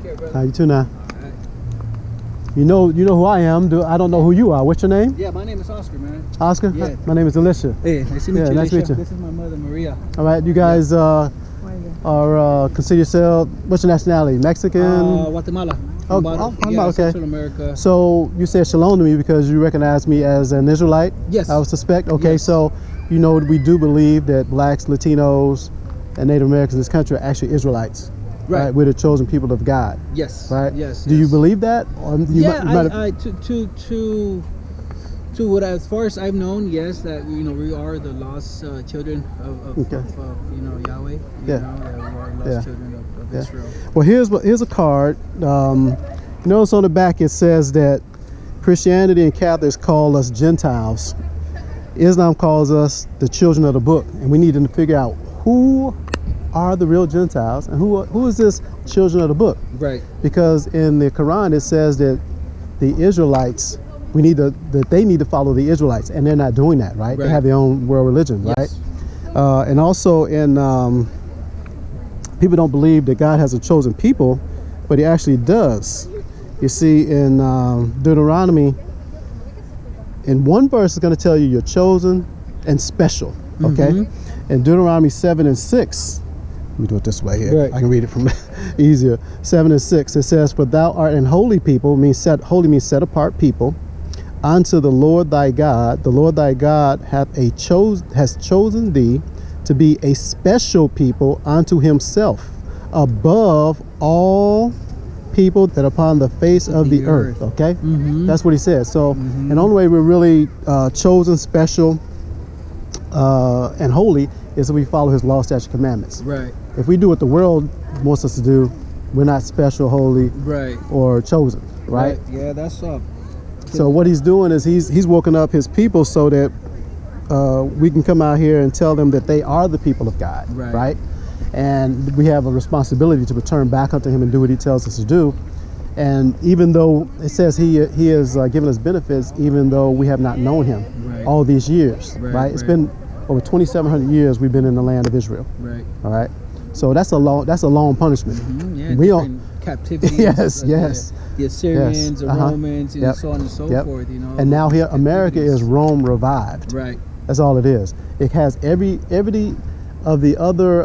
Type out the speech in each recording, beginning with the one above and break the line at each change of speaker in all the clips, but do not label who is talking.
care, brother.
How you too now?
Right.
You know who I am. I don't know who you are. What's your name?
Yeah, my name is Oscar, man.
Oscar?
Yeah.
My name is Alicia.
Hey, nice to meet you.
Nice to meet you.
This is my mother, Maria.
All right, you guys are consider yourself, what's your nationality? Mexican?
Guatemala.
Oh,
yeah,
okay.
Central America.
So you said shalom to me because you recognize me as an Israelite?
Yes.
I would suspect. Okay,
yes.
So you know we do believe that blacks, Latinos, and Native Americans in this country are actually Israelites. Right. We're the chosen people of God.
Yes.
Right.
Yes.
Do you believe that? Or
to what, as far as I've known, yes, that we are the lost children of Yahweh. You know, that we are lost children of Israel.
Well, here's a card. You notice on the back it says that Christianity and Catholics call us Gentiles. Islam calls us the children of the book, and we need to figure out who are the real Gentiles and who is this children of the book.
Right. Because
in the Quran it says that the Israelites, that they need to follow the Israelites, and they're not doing that, right? They have their own world religion, right? And also in people don't believe that God has a chosen people, but he actually does. You see in Deuteronomy, in one verse it's going to tell you you're chosen and special, okay? In Deuteronomy 7 and 6, let me do it this way here. I can read it from easier. 7 and 6, it says, "For thou art an holy people," holy means set apart people, "unto the Lord thy God. The Lord thy God has chosen thee to be a special people unto himself, above all people that upon the face of the earth." Okay, that's what he says. So, and the only way we're really chosen, special, and holy is that we follow his law, statutes, commandments.
Right.
If we do what the world wants us to do, we're not special, holy, or chosen. Right.
Yeah, that's up.
So what he's doing is he's woken up his people so that we can come out here and tell them that they are the people of God, right? And we have a responsibility to return back unto him and do what he tells us to do. And even though it says he has given us benefits, even though we have not known him all these years, right? It's been over 2,700 years we've been in the land of Israel, all right? So that's a long punishment.
Yeah,
we all
captivity.
Yes.
The Assyrians, the Romans, and so on and so forth. You know.
And now here, America is Rome revived.
Right.
That's all it is. It has every of the other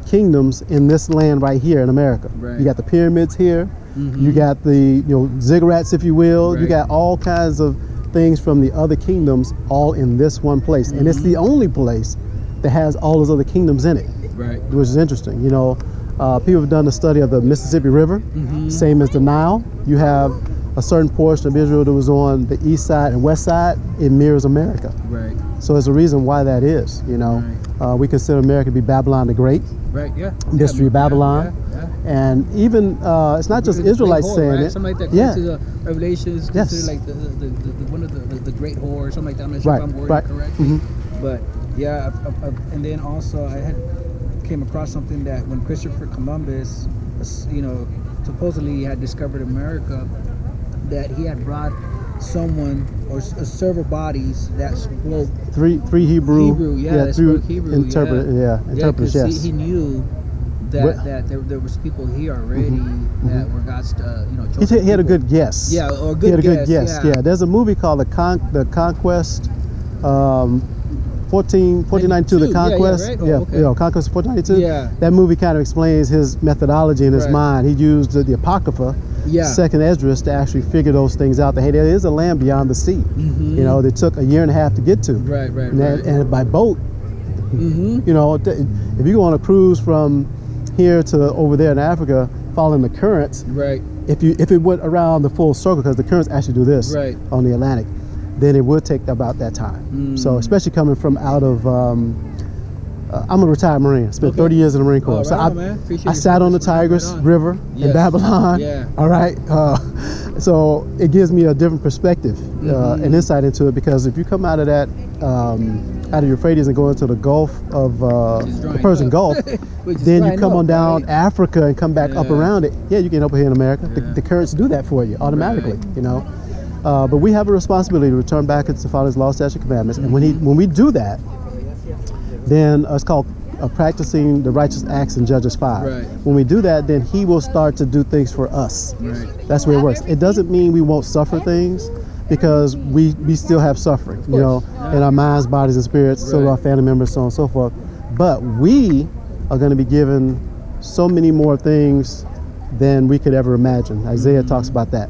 kingdoms in this land right here in America. Right. You got the pyramids here. You got the ziggurats, if you will. You got all kinds of things from the other kingdoms all in this one place, and it's the only place that has all those other kingdoms in it. Right. Which is interesting. People have done the study of the Mississippi River, same as the Nile. You have a certain portion of Israel that was on the east side and west side. It mirrors America. Right. So there's a reason why that is. We consider America to be Babylon the Great. Right. Yeah. Mystery of Babylon. And even it's not just Israelites saying it.
Something like that. To the Revelations, considered like the one of the great whore, something like that. I'm not sure if I'm wording correctly. But yeah, and then also I came across something that when Christopher Columbus, supposedly had discovered America, that he had brought someone or several bodies that spoke
three Hebrew,
that spoke Hebrew,
interpreters. Yes,
he knew that there was people here already that were God's,
he had a good guess.
Yeah, or good. He had a good guess.
Yeah. There's a movie called The Conquest. 1492, The Conquest. Conquest 1492. Yeah. That movie kind of explains his methodology in his mind. He used the Apocrypha, Second Esdras, to actually figure those things out. That hey, there is a land beyond the sea. That took a year and a half to get to. And by boat. If you go on a cruise from here to over there in Africa, following the currents. If it went around the full circle, because the currents actually do this on the Atlantic, then it would take about that time. So especially coming from out of, I'm a retired Marine. Spent 30 years in the Marine Corps. I sat on the Tigris River in Babylon. All right. So it gives me a different perspective, and insight into it, because if you come out of that, out of Euphrates and go into the Gulf of the Persian Gulf, then you come on down Africa and come back up around it. Yeah, you can up here in America. The currents do that for you automatically, But we have a responsibility to return back and to follow his law, statutes, commandments. And when we do that, then it's called practicing the righteous acts in Judges 5.
Right.
When we do that, then he will start to do things for us.
Right.
That's where it works. It doesn't mean we won't suffer things, because we still have suffering, in our minds, bodies, and spirits, so do our family members, so on and so forth. But we are going to be given so many more things than we could ever imagine. Isaiah talks about that.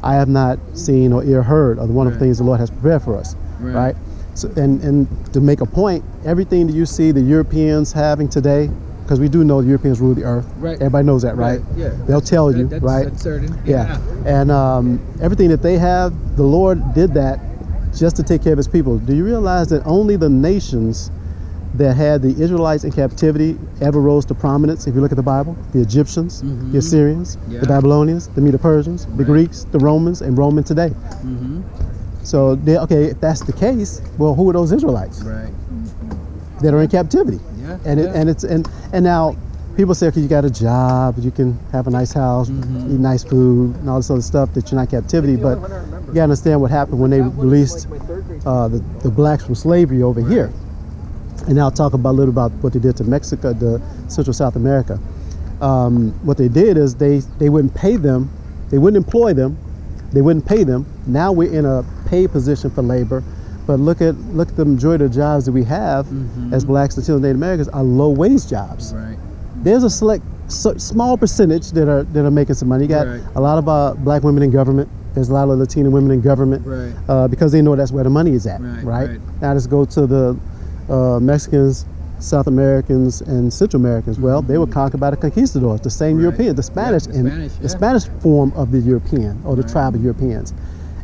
I have not seen or ear heard of the wonderful things the Lord has prepared for us. Right? So, and to make a point, everything that you see the Europeans having today, because we do know the Europeans rule the earth. Right. Everybody knows that, right? Yeah. They'll tell you, right? That's certain. Yeah. And everything that they have, the Lord did that just to take care of his people. Do you realize that only the nations that had the Israelites in captivity ever rose to prominence? If you look at the Bible, the Egyptians, the Assyrians, the Babylonians, the Medo-Persians, the Greeks, the Romans, and Roman today. So, if that's the case, well, who are those Israelites? Right. That are in captivity. Yeah. And now people say, okay, you got a job, you can have a nice house, eat nice food, and all this other stuff that you're not in captivity. But you gotta understand what happened when they released the blacks from slavery over here. And I'll talk a little about what they did to Mexico, to Central South America. What they did is they wouldn't pay them, they wouldn't employ them, they wouldn't pay them. Now we're in a paid position for labor. But look at the majority of the jobs that we have as blacks, Latinos, Native Americans are low wage jobs. Right. There's a small percentage that are making some money. You got a lot of black women in government. There's a lot of Latino women in government because they know that's where the money is at. Right. Now let's go to the Mexicans, South Americans, and Central Americans. Well, they were conquered by the conquistadors, the same European, the Spanish, the Spanish form of the European, or the tribe of Europeans.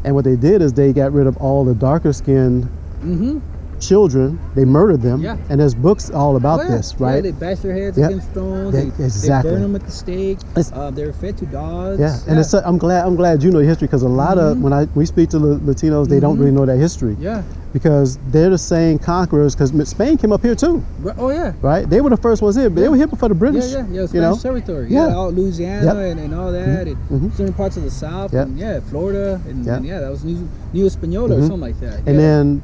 And what they did is they got rid of all the darker skinned children. They murdered them. Yeah. And there's books all about this, right? Yeah,
they bash their heads against stones. They burn them at the stake. They're fed to dogs. Yeah, and it's, I'm glad you know the history, because a lot of when we speak to the Latinos, they don't really know that history. Yeah. Because they're the same conquerors. Because Spain came up here too. Oh yeah. Right. They were the first ones here, but they were here before the British. Yeah. Spanish territory. Yeah. All Louisiana and all that, and certain parts of the South. And Florida, and that was New Española or something like that. And
then,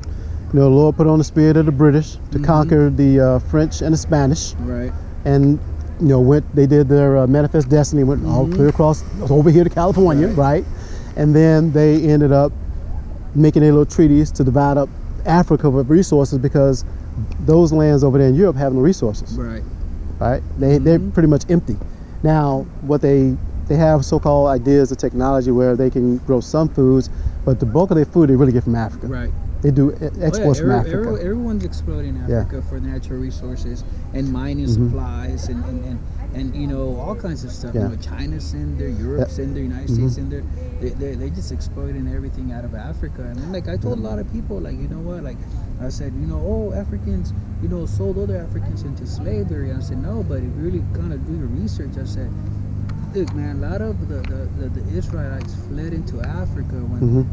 the Lord put on the spirit of the British to conquer the French and the Spanish. Right. And they did their manifest destiny, went all clear across over here to California, right? And then they ended up making their little treaties to divide up Africa with resources, because those lands over there in Europe have no resources. Right. Right. They're pretty much empty. Now, what they have so-called ideas of technology where they can grow some foods, but the bulk of their food they really get from Africa. Right. They do exports from Africa.
Everyone's exploiting Africa for natural resources and mining supplies and all kinds of stuff. China's in there, Europe's in there, United States in there. They're just exploiting everything out of Africa. And I told a lot of people, I said, Africans, sold other Africans into slavery. And I said, no, but if you really kind of do your research, I said, look, man, a lot of the Israelites fled into Africa when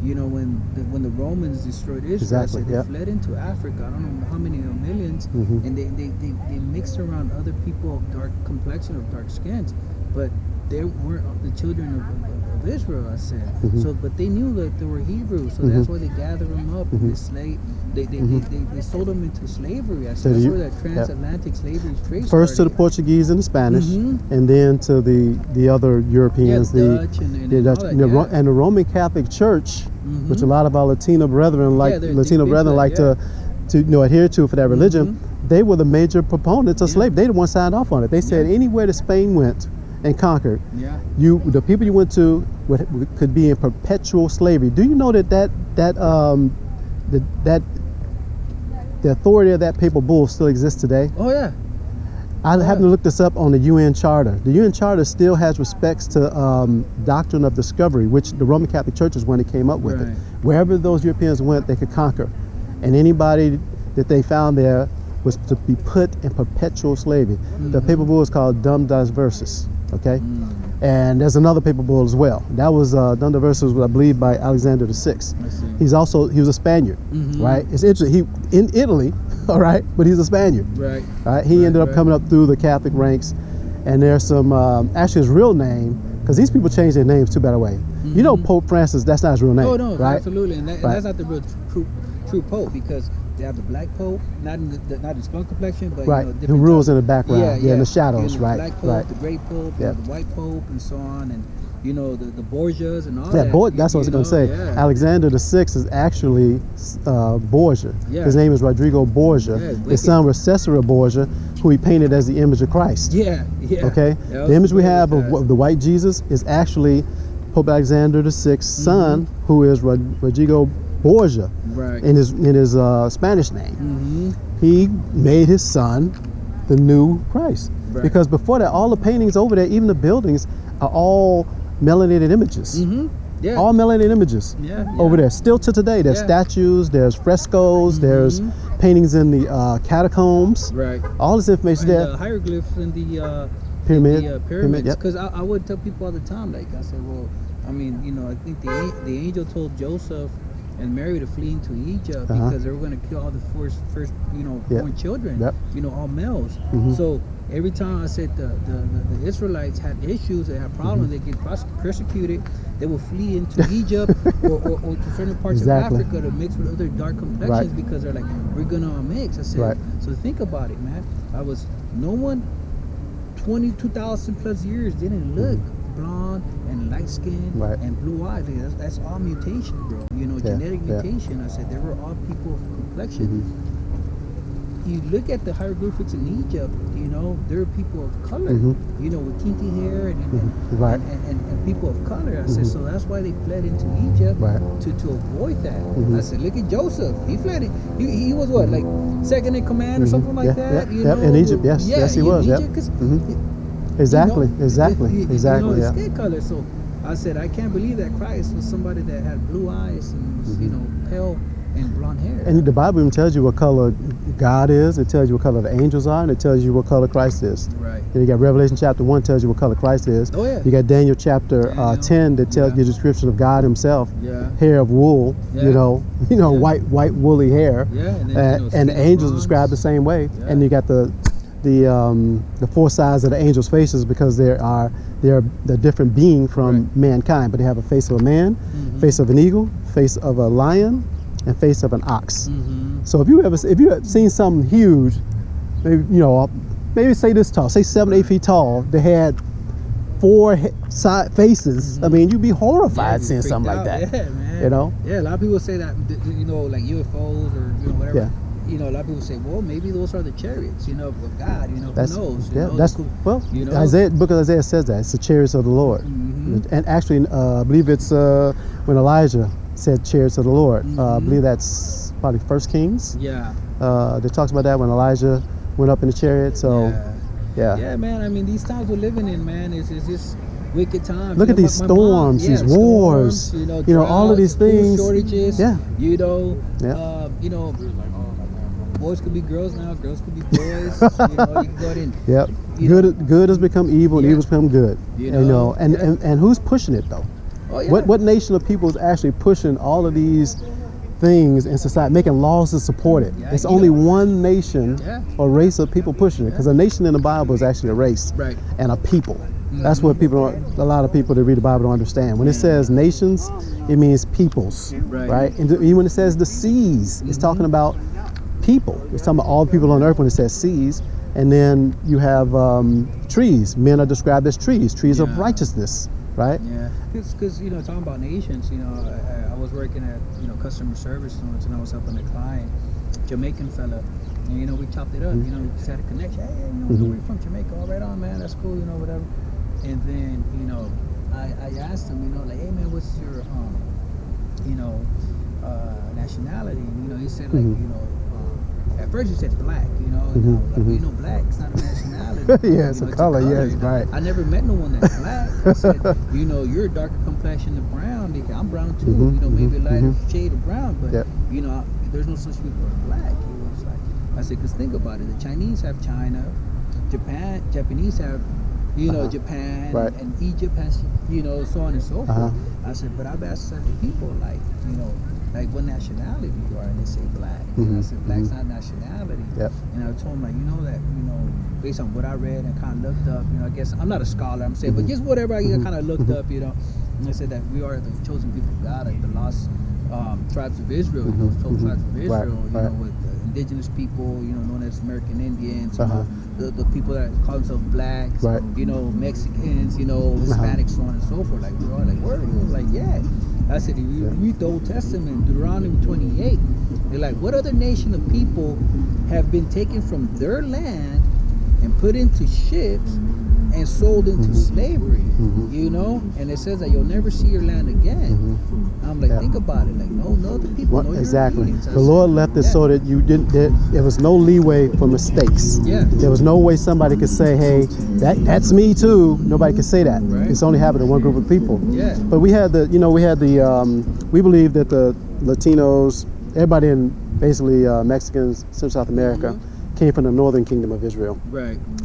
when the Romans destroyed Israel. So they fled into Africa. I don't know how many millions, and they mixed around other people of dark complexion, of dark skins, but they weren't the children of Israel. I said but they knew that they were Hebrews, so that's why they gathered them up and they sold them into slavery. I said that's where that transatlantic slavery trade
first started. To the Portuguese and the Spanish, and then to the other Europeans, the Dutch and the Roman Catholic Church, which a lot of our Latino brethren like to adhere to for that religion. They were the major proponents of slavery. They the ones signed off on it. They said anywhere that Spain went and conquered, the people you went to could be in perpetual slavery. Do you know that the authority of that papal bull still exists today? Oh yeah. I happened to look this up on the UN Charter. The UN Charter still has respects to doctrine of discovery, which the Roman Catholic Church is when it came up with it. Wherever those Europeans went, they could conquer, and anybody that they found there was to be put in perpetual slavery. The papal bull is called Dum Diversus. Okay, and there's another papal bull as well. That was Dum Diversus, I believe, by Alexander VI. He was a Spaniard, right? It's interesting. He in Italy, all right, but he's a Spaniard, right? He ended up coming up through the Catholic ranks, and there's some actually his real name, because these people change their names too, by the way. Pope Francis, that's not his real name. Oh no, right? Absolutely, and that's not the real true Pope, because
they have the black pope, not in not the skunk complexion, but
right,
you know,
who rules in the background, in the shadows,
you know,
right,
the black pope, the great pope, you know, the white pope, and so on, and you know the Borgias and all that.
That's what I was going to say. Alexander VI is actually Borgia. His name is Rodrigo Borgia. His son was Cesare Borgia, who he painted as the image of Christ. Okay, the image we have of the white Jesus is actually Pope Alexander VI's son, who is Rodrigo Borgia, in his Spanish name. He made his son the new Christ, because before that, all the paintings over there, even the buildings, are all melanated images. All melanated images over there. Still to today, there's statues, there's frescoes, there's paintings in the catacombs. All this information there.
The hieroglyphs in the pyramids. Because I would tell people all the time, like I said, well, I mean, you know, I think the angel told Joseph and Mary to flee into Egypt because they were going to kill all the first you know, born children, you know, all males. So every time I said the Israelites had issues, they had problems, they get persecuted, they will flee into Egypt or to certain parts of Africa to mix with other dark complexions because they're like, we're going to mix. I said, so think about it, man. No one 22,000 plus years didn't look blonde and light skin and blue eyes. That's all mutation, bro. You know, genetic mutation. I said they were all people of complexion. You look at the hieroglyphics in Egypt, you know, there are people of color, you know, with kinky hair and people of color. I said, so that's why they fled into Egypt to avoid that. I said, look at Joseph. He fled it. He was what, like second in command or something like that? You know?
In Egypt, yes, he was. Exactly.
You know, his skin color. So I said, I can't believe that Christ was somebody that had blue eyes and was, you know, pale and blonde hair. And
the Bible even tells you what color God is. It tells you what color the angels are, and it tells you what color Christ is. And you got Revelation chapter 1 tells you what color Christ is. You got Daniel chapter 10 that tells you the description of God Himself. Hair of wool, you know, white woolly hair. And the angels described the same way. And you got the four sides of the angels' faces, because they're different being from mankind, but they have a face of a man, face of an eagle, face of a lion, and face of an ox. So if you have seen something huge, maybe, you know, maybe say this tall, say 7 or 8 feet tall, they had 4 side faces. I mean, you'd be horrified seeing something like that.
Man.
You know?
A lot of people say that, you know, like UFOs or, you know, whatever. You know, a lot of people say, well, maybe those are the chariots, you know, of God, you know, who knows? You know,
that's, well, you know? Book of Isaiah says that. It's the chariots of the Lord. And actually, I believe it's when Elijah said chariots of the Lord. I believe that's probably 1 Kings. That talks about that when Elijah went up in the chariot. So, yeah, man, I mean, these times we're living in, man, is just wicked times. Look at these storms, these wars, you know, all of these things.
Shortages, you know, boys could be girls now, girls could be boys. You know, you can go ahead and
good has become evil, and evil's become good. You know, and who's pushing it though? What nation of people is actually pushing all of these things in society, making laws to support it? It's only one nation or race of people pushing it, because a nation in the Bible is actually a race and a people. That's what a lot of people that read the Bible don't understand. When it says nations, it means peoples, right? And even when it says the seas, it's talking about people. It's talking about all the people on earth when it says seas. And then you have trees. Men are described as trees of righteousness, right?
Because you know, talking about nations, you know, I was working at, you know, customer service once, and I was helping a client, Jamaican fella, and you know, we chopped it up. You know, we just had a connection. Hey, you know, we're from Jamaica. All right, on, man, that's cool. You know, whatever. And then, you know, I asked him, you know, like, hey man, what's your you know, nationality? And, you know, he said, like, you know, at first he said black, you know, and I was like, well, you know, black, it's not a nationality.
It's a color, yes, right.
I never met no one that's black. I said, you know, you're a darker complexion than brown. I'm brown too, you know, maybe a lighter shade of brown, but, you know, there's no such thing as black. He was like, I said, because think about it, the Chinese have China, Japanese have, you know, Japan, and Egypt has, you know, so on and so forth. I said, but I've asked certain people, like, you know, like what nationality you are, and they say black. And I said, black's not nationality. And I told them, like, you know, that, you know, based on what I read and kind of looked up, you know, I guess I'm not a scholar, I'm saying, but just whatever I kind of looked up, you know, and I said that we are the chosen people of God, like the lost tribes of Israel, those 12 tribes of Israel, you know, with indigenous people, known as American Indians, the people that call themselves blacks, Mexicans, Hispanics, so on and so forth. Like, we're all like, word? He was like, yeah. I said, if you read the Old Testament, Deuteronomy 28, they're like, what other nation of people have been taken from their land and put into ships and sold into slavery, and it says that you'll never see your land again. I'm like, think about it, like, no other people know
exactly.
your
The Lord left it so that you didn't, there was no leeway for mistakes. There was no way somebody could say, hey, that's me too. Nobody could say that. It's only happened to one group of people. But we had we believe that the Latinos, everybody in basically Mexicans, Central South America, came from the northern kingdom of Israel.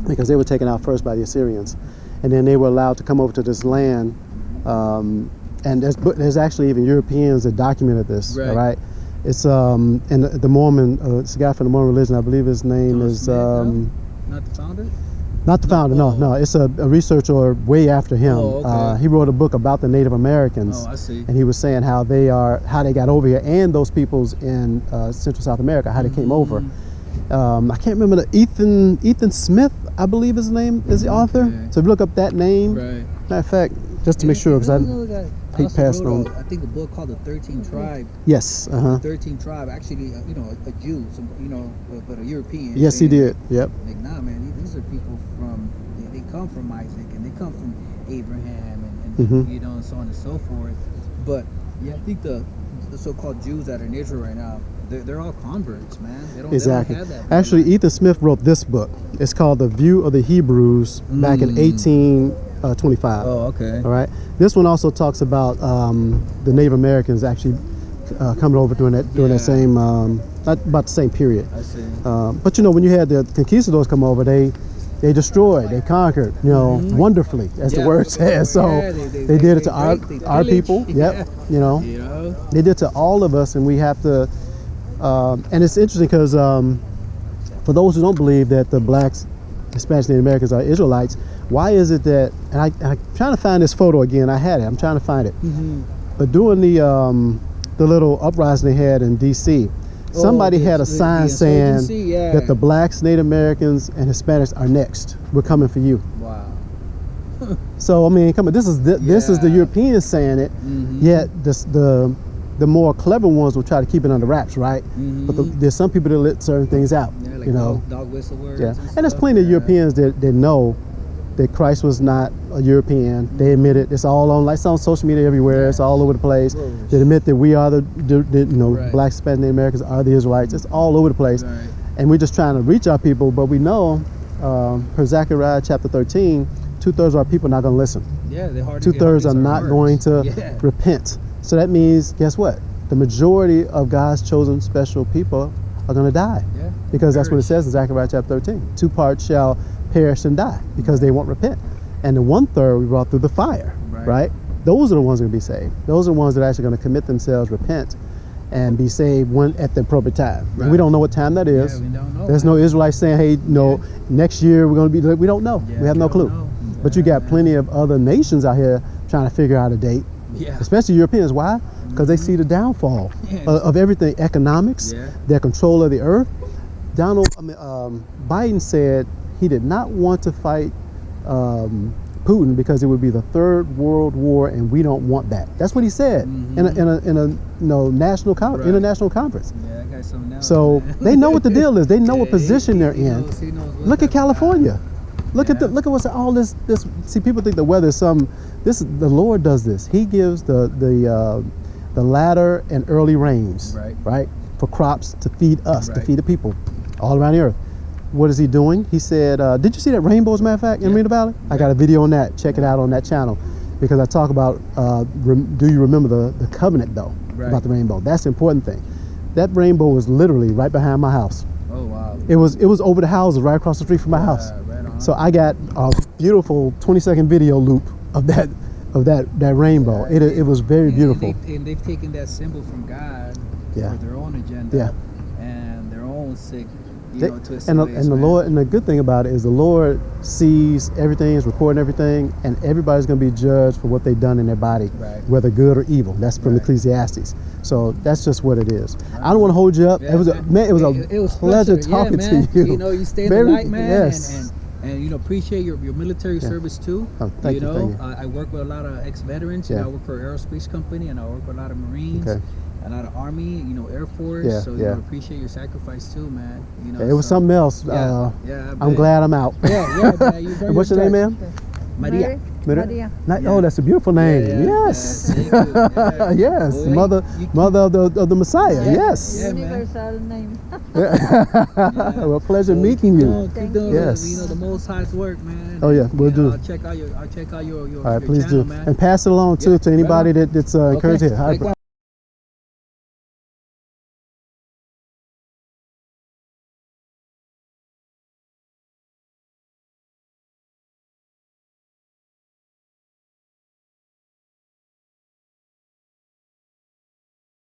Because they were taken out first by the Assyrians. And then they were allowed to come over to this land. And there's actually even Europeans that documented this, all right? It's and the Mormon, it's a guy from the Mormon religion, I believe his name is...
Not the founder?
Not the founder, no. It's a researcher way after him. He wrote a book about the Native Americans.
I see.
And he was saying how they got over here, and those peoples in Central South America, how they came over. I can't remember Ethan Smith, I believe his name is the author. So if you look up that name, matter of fact, just to make sure, because I hate passing on.
I think a book called The 13 Tribe.
Yes.
The 13 Tribe, actually, a Jew, but a European.
Yes, he did. Yep.
Like, nah, man, these are people they come from Isaac, and they come from Abraham, and and so on and so forth. But yeah, I think the so-called Jews that are in Israel right now, they're all converts, man. They don't have that.
Actually, Ethan Smith wrote this book. It's called The View of the Hebrews back in 1825.
Oh, okay.
All right. This one also talks about the Native Americans actually coming over during that same, about the same period.
I see.
But when you had the conquistadors come over, they destroyed, they conquered, wonderfully, as the word says. So they did it to our people. Yep. They did to all of us, and we have to. And it's interesting because for those who don't believe that the blacks, Hispanics, Native Americans are Israelites, why is it that, and I'm trying to find this photo again, I had it, I'm trying to find it. But during the little uprising they had in D.C., somebody had a sign saying that the blacks, Native Americans, and Hispanics are next. We're coming for you.
Wow.
So, I mean, this is the Europeans saying it, yet the more clever ones will try to keep it under wraps, right? But there's some people that let certain things out,
like dog whistle words.
And there's plenty of Europeans that know that Christ was not a European. They admit it. It's all on, like, on social media everywhere. It's all over the place. They admit that we are the black, Hispanic, Native Americans are the Israelites. It's all over the place. And we're just trying to reach our people, but we know, per Zechariah chapter 13, 2/3 of our people are not going to listen.
They're hard.
2/3 are not going to repent. So that means, guess what? The majority of God's chosen special people are going to die. Because that's what it says in Zechariah chapter 13. 2 parts shall perish and die because they won't repent. And the 1/3 we brought through the fire, right? Those are the ones that are going to be saved. Those are the ones that are actually going to commit themselves, repent, and be saved at the appropriate time. And we don't know what time that is.
We don't know.
There's no Israelites saying, hey, next year we're going to be, we don't know. We have no clue. But you got plenty of other nations out here trying to figure out a date. Especially Europeans. Why? Because they see the downfall of everything. Economics, their control of the earth. Biden said he did not want to fight Putin because it would be the third world war, and we don't want that. That's what he said in a national international conference.
That guy's something else,
so they know what the deal is. They know what position they're in. Look at California. Look at what's all this. See, people think the weather is the Lord does this. He gives the latter and early rains, right, for crops to feed us, to feed the people all around the earth. What is he doing? He said, did you see that rainbow, as a matter of fact, in Moreno Valley? I got a video on that. Check it out on that channel, because I talk about do you remember the covenant, though, about the rainbow? That's the important thing. That rainbow was literally right behind my house.
Oh, wow.
It was over the houses right across the street from my house.
Right on.
So I got a beautiful 20-second video loop of that rainbow. It was very beautiful.
And they've taken that symbol from God for their own agenda and their own sick you know, to us.
And the Lord, and the good thing about it is the Lord sees everything, is recording everything, and everybody's going to be judged for what they've done in their body, whether good or evil. That's from Ecclesiastes. So that's just what it is. I don't want to hold you up. It was a pleasure talking to you.
You know, you stay in the light, man, and you know, appreciate your military service too.
Oh, thank you.
I work with a lot of ex-veterans. I work for an aerospace company, and I work with a lot of Marines. A lot of Army, you know, Air Force. So you know, appreciate your sacrifice too, man. You know,
it was something else. I'm glad I'm out.
Man, you
what's your name, ma'am?
Maria.
Maria. Oh, that's a beautiful name. Yes. Yes. Mother of the Messiah. Yes.
Universal name.
Well, pleasure meeting you.
Yes. You know, the Most High's work, man.
Oh yeah, we'll do.
I'll check out your
all right, please
channel,
do,
man.
and pass it along too to anybody that's encouraged here.